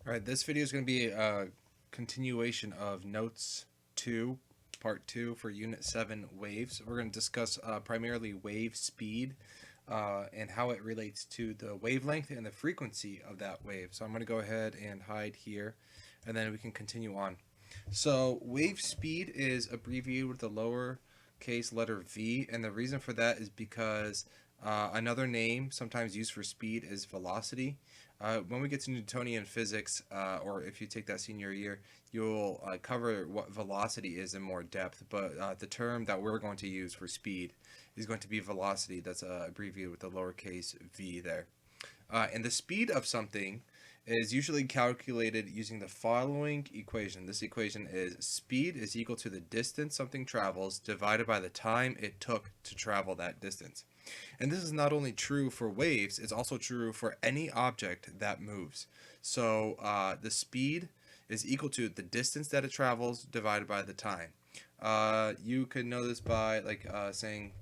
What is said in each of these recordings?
All right, this video is going to be a continuation of Notes 2, Part 2 for Unit 7 waves. We're going to discuss primarily wave speed and how it relates to the wavelength and the frequency of that wave. So I'm going to go ahead and hide here, and then we can continue on. So wave speed is abbreviated with the lowercase letter v, and the reason for that is because another name sometimes used for speed is velocity. When we get to Newtonian physics, or if you take that senior year, you'll cover what velocity is in more depth, but the term that we're going to use for speed is going to be velocity. That's abbreviated with the lowercase v there. And the speed of something is usually calculated using the following equation. This equation is speed is equal to the distance something travels divided by the time it took to travel that distance. And this is not only true for waves, it's also true for any object that moves. So the speed is equal to the distance that it travels divided by the time. You could know this by saying,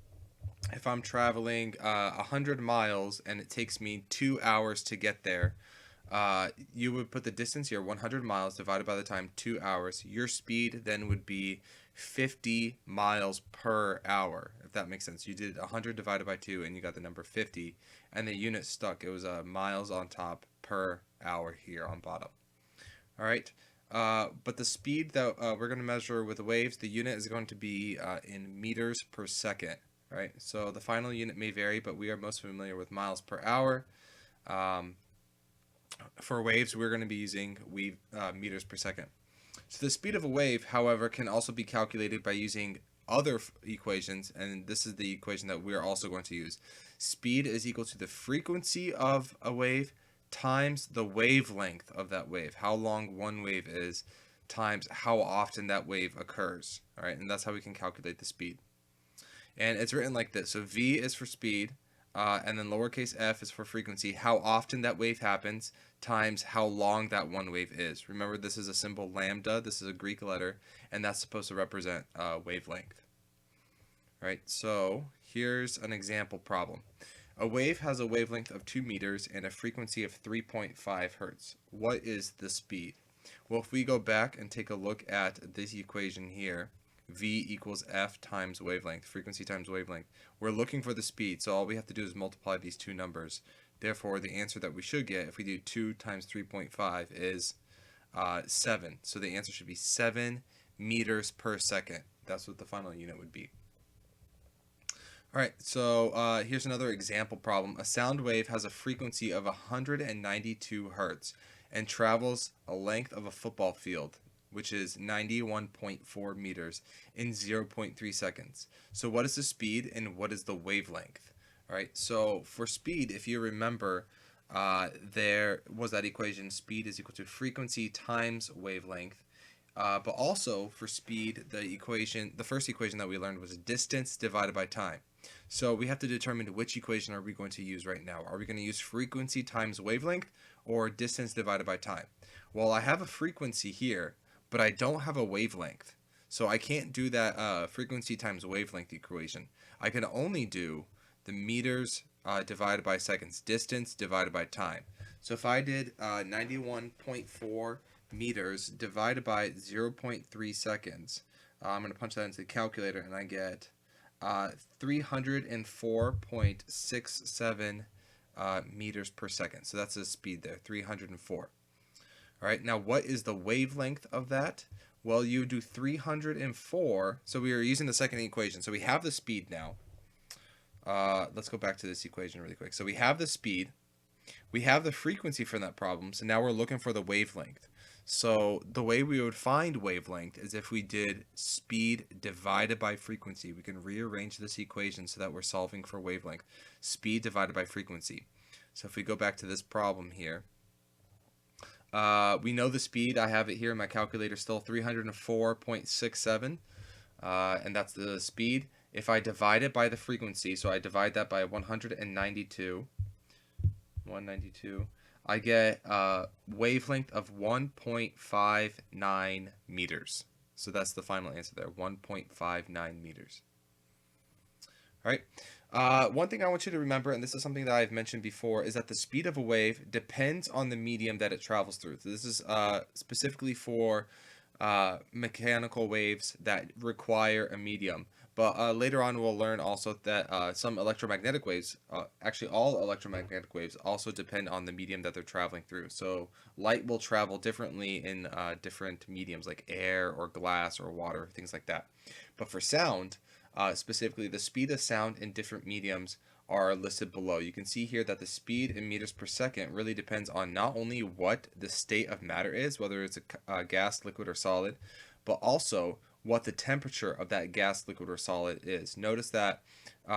if I'm traveling 100 miles and it takes me 2 hours to get there, you would put the distance here, 100 miles divided by the time, 2 hours. Your speed then would be 50 miles per hour, if that makes sense. You did 100 divided by 2 and you got the number 50, and the unit stuck. It was miles on top per hour here on bottom. All right. But the speed that we're going to measure with the waves, the unit is going to be in meters per second. Right. So the final unit may vary, but we are most familiar with miles per hour. For waves, we're going to be using meters per second. So the speed of a wave, however, can also be calculated by using other equations, and this is the equation that we're also going to use. Speed is equal to the frequency of a wave times the wavelength of that wave, how long one wave is, times how often that wave occurs. All right, and that's how we can calculate the speed. And it's written like this. So V is for speed, and then lowercase f is for frequency, how often that wave happens, times how long that one wave is. Remember, this is a symbol lambda. This is a Greek letter, and that's supposed to represent wavelength. All right, so here's an example problem. A wave has a wavelength of 2 meters and a frequency of 3.5 hertz. What is the speed? Well, if we go back and take a look at this equation here, V equals F times wavelength, frequency times wavelength. We're looking for the speed, so all we have to do is multiply these two numbers. Therefore, the answer that we should get, if we do 2 times 3.5, is 7. So the answer should be 7 meters per second. That's what the final unit would be. All right, so here's another example problem. A sound wave has a frequency of 192 hertz and travels a length of a football field, which is 91.4 meters in 0.3 seconds. So what is the speed and what is the wavelength? All right, so for speed, if you remember, there was that equation, speed is equal to frequency times wavelength. But also for speed, the first equation that we learned was distance divided by time. So we have to determine which equation are we going to use right now. Are we going to use frequency times wavelength or distance divided by time? Well, I have a frequency here, but I don't have a wavelength. So I can't do that frequency times wavelength equation. I can only do the meters divided by seconds, distance divided by time. So if I did 91.4 meters divided by 0.3 seconds, I'm going to punch that into the calculator and I get 304.67 meters per second. So that's the speed there, 304. All right, now what is the wavelength of that? Well, you do 304. So we are using the second equation. So we have the speed now. Let's go back to this equation really quick. So we have the speed. We have the frequency for that problem. So now we're looking for the wavelength. So the way we would find wavelength is if we did speed divided by frequency. We can rearrange this equation so that we're solving for wavelength. Speed divided by frequency. So if we go back to this problem here, we know the speed. I have it here in my calculator still, 304.67, and that's the speed. If I divide it by the frequency, so I divide that by 192, I get a wavelength of 1.59 meters. So that's the final answer there, 1.59 meters. All right. One thing I want you to remember, and this is something that I've mentioned before, is that the speed of a wave depends on the medium that it travels through. So this is specifically for mechanical waves that require a medium. But later on, we'll learn also that some electromagnetic waves, actually all electromagnetic waves, also depend on the medium that they're traveling through. So light will travel differently in different mediums like air or glass or water, things like that. But for sound, specifically, the speed of sound in different mediums are listed below. You can see here that the speed in meters per second really depends on not only what the state of matter is, whether it's a gas, liquid, or solid, but also what the temperature of that gas, liquid, or solid is. Notice that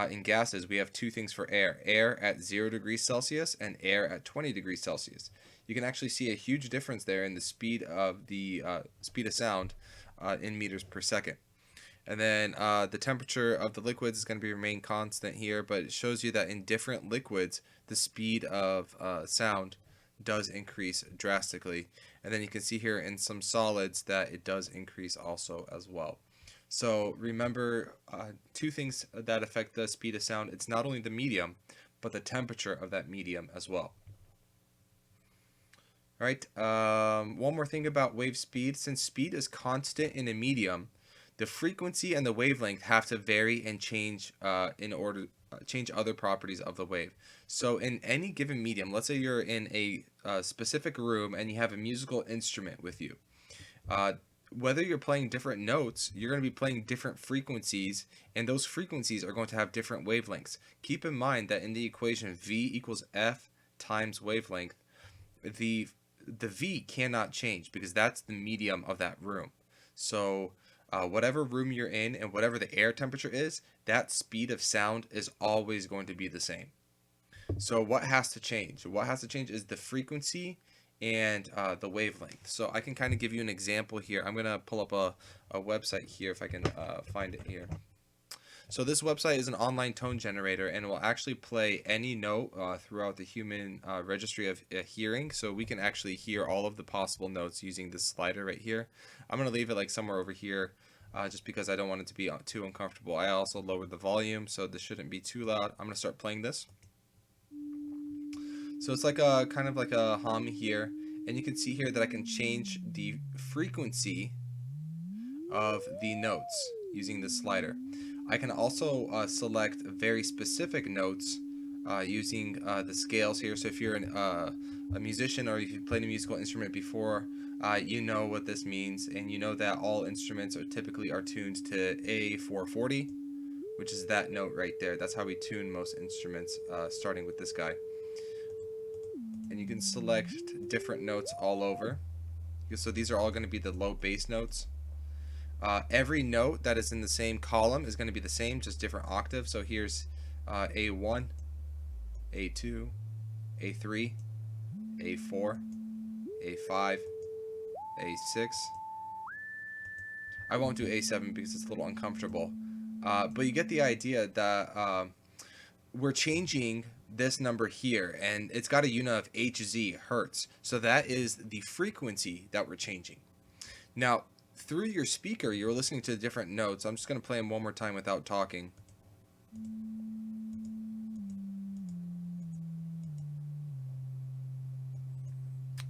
in gases, we have two things for air: air at 0 degrees Celsius and air at 20 degrees Celsius. You can actually see a huge difference there in the speed of sound in meters per second. And then the temperature of the liquids is going to be remain constant here, but it shows you that in different liquids, the speed of sound does increase drastically. And then you can see here in some solids that it does increase also as well. So remember two things that affect the speed of sound. It's not only the medium, but the temperature of that medium as well. All right. One more thing about wave speed. Since speed is constant in a medium, the frequency and the wavelength have to vary and change in order change other properties of the wave. So in any given medium, let's say you're in a specific room and you have a musical instrument with you. Uh, Whether you're playing different notes, you're going to be playing different frequencies, and those frequencies are going to have different wavelengths. Keep in mind that in the equation V equals F times wavelength, the the V cannot change because that's the medium of that room. So whatever room you're in and whatever the air temperature is, that speed of sound is always going to be the same. So what has to change? What has to change is the frequency and the wavelength. So I can kind of give you an example here. I'm going to pull up a website here if I can find it here. So this website is an online tone generator, and it will actually play any note throughout the human registry of hearing. So we can actually hear all of the possible notes using this slider right here. I'm going to leave it like somewhere over here just because I don't want it to be too uncomfortable. I also lowered the volume, so this shouldn't be too loud. I'm going to start playing this. So it's like a kind of like a hum here, and you can see here that I can change the frequency of the notes using this slider. I can also select very specific notes using the scales here. So if you're a musician or if you've played a musical instrument before, you know what this means, and you know that all instruments are typically tuned to A440, which is that note right there. That's how we tune most instruments, starting with this guy. And you can select different notes all over. So these are all going to be the low bass notes. Every note that is in the same column is going to be the same, just different octaves. So here's A1, A2, A3, A4, A5, A6. I won't do A7 because it's a little uncomfortable. But you get the idea that we're changing this number here, and it's got a unit of Hz, hertz. So that is the frequency that we're changing. Now, through your speaker, you're listening to different notes. I'm just going to play them one more time without talking.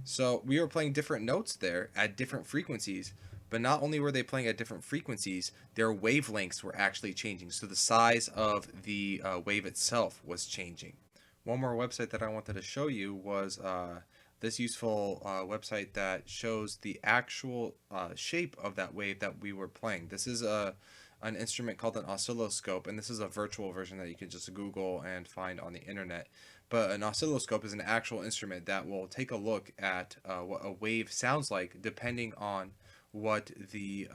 So we were playing different notes there at different frequencies, but not only were they playing at different frequencies, their wavelengths were actually changing. So the size of the wave itself was changing. One more website that I wanted to show you was this useful website that shows the actual shape of that wave that we were playing. This is an instrument called an oscilloscope, and this is a virtual version that you can just Google and find on the internet. But an oscilloscope is an actual instrument that will take a look at what a wave sounds like depending on what the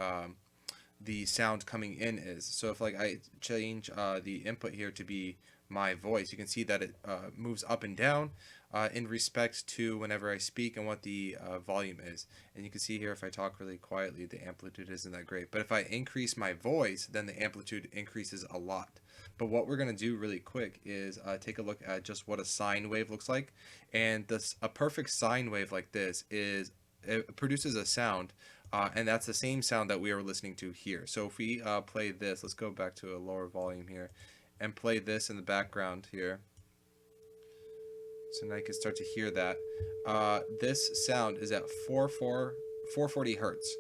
sound coming in is. So if like I change the input here to be my voice, you can see that it moves up and down in respect to whenever I speak and what the volume is. And you can see here if I talk really quietly, the amplitude isn't that great. But if I increase my voice, then the amplitude increases a lot. But what we're going to do really quick is take a look at just what a sine wave looks like. And a perfect sine wave like this it produces a sound, and that's the same sound that we are listening to here. So if we play this, let's go back to a lower volume here, and play this in the background here. So now you can start to hear that. This sound is at 440 hertz.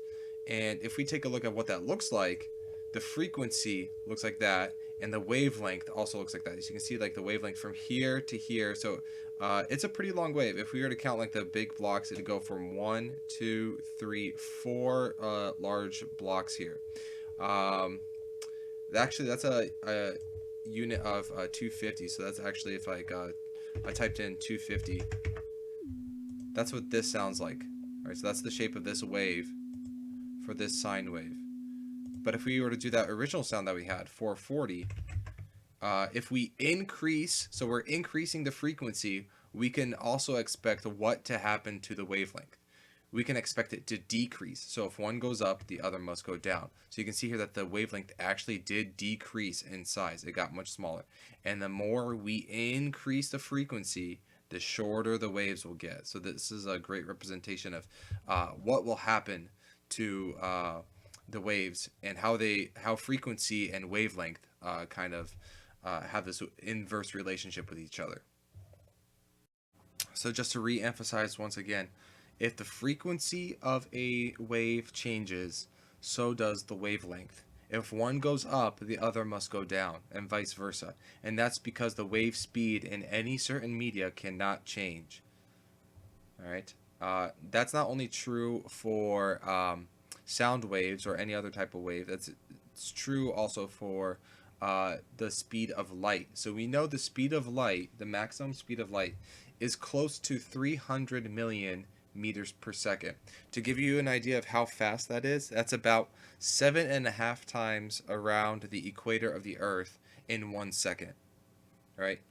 And if we take a look at what that looks like, the frequency looks like that, and the wavelength also looks like that. As you can see, like the wavelength from here to here. So it's a pretty long wave. If we were to count like the big blocks, it'd go from 1, 2, 3, 4 large blocks here. Actually, that's a unit of 250. So that's actually if like I typed in 250. That's what this sounds like. All right, so that's the shape of this wave for this sine wave. But if we were to do that original sound that we had, 440, if we increase, so we're increasing the frequency, we can also expect what to happen to the wavelength. We can expect it to decrease. So if one goes up, the other must go down. So you can see here that the wavelength actually did decrease in size. It got much smaller. And the more we increase the frequency, the shorter the waves will get. So this is a great representation of what will happen to the waves and how frequency and wavelength kind of have this inverse relationship with each other. So just to re-emphasize once again, if the frequency of a wave changes, so does the wavelength. If one goes up, the other must go down, and vice versa. And that's because the wave speed in any certain media cannot change. All right. That's not only true for sound waves or any other type of wave. It's true also for the speed of light. So we know the speed of light, the maximum speed of light, is close to 300 million meters per second. To give you an idea of how fast that is, that's about 7.5 times around the equator of the Earth in 1 second. Right?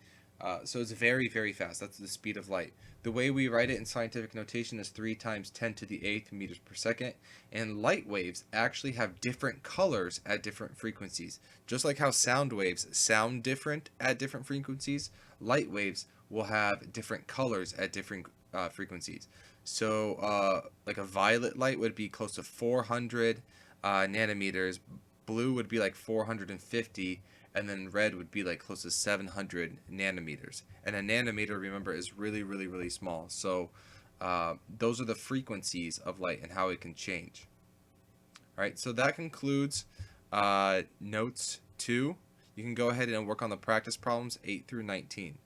So it's very, very fast. That's the speed of light. The way we write it in scientific notation is 3 times 10 to the 8th meters per second. And light waves actually have different colors at different frequencies. Just like how sound waves sound different at different frequencies, light waves will have different colors at different frequencies. So like a violet light would be close to 400 nanometers. Blue would be like 450, and then red would be like close to 700 nanometers. And a nanometer, remember, is really, really, really small. So those are the frequencies of light and how it can change. All right, so that concludes notes 2. You can go ahead and work on the practice problems 8 through 19.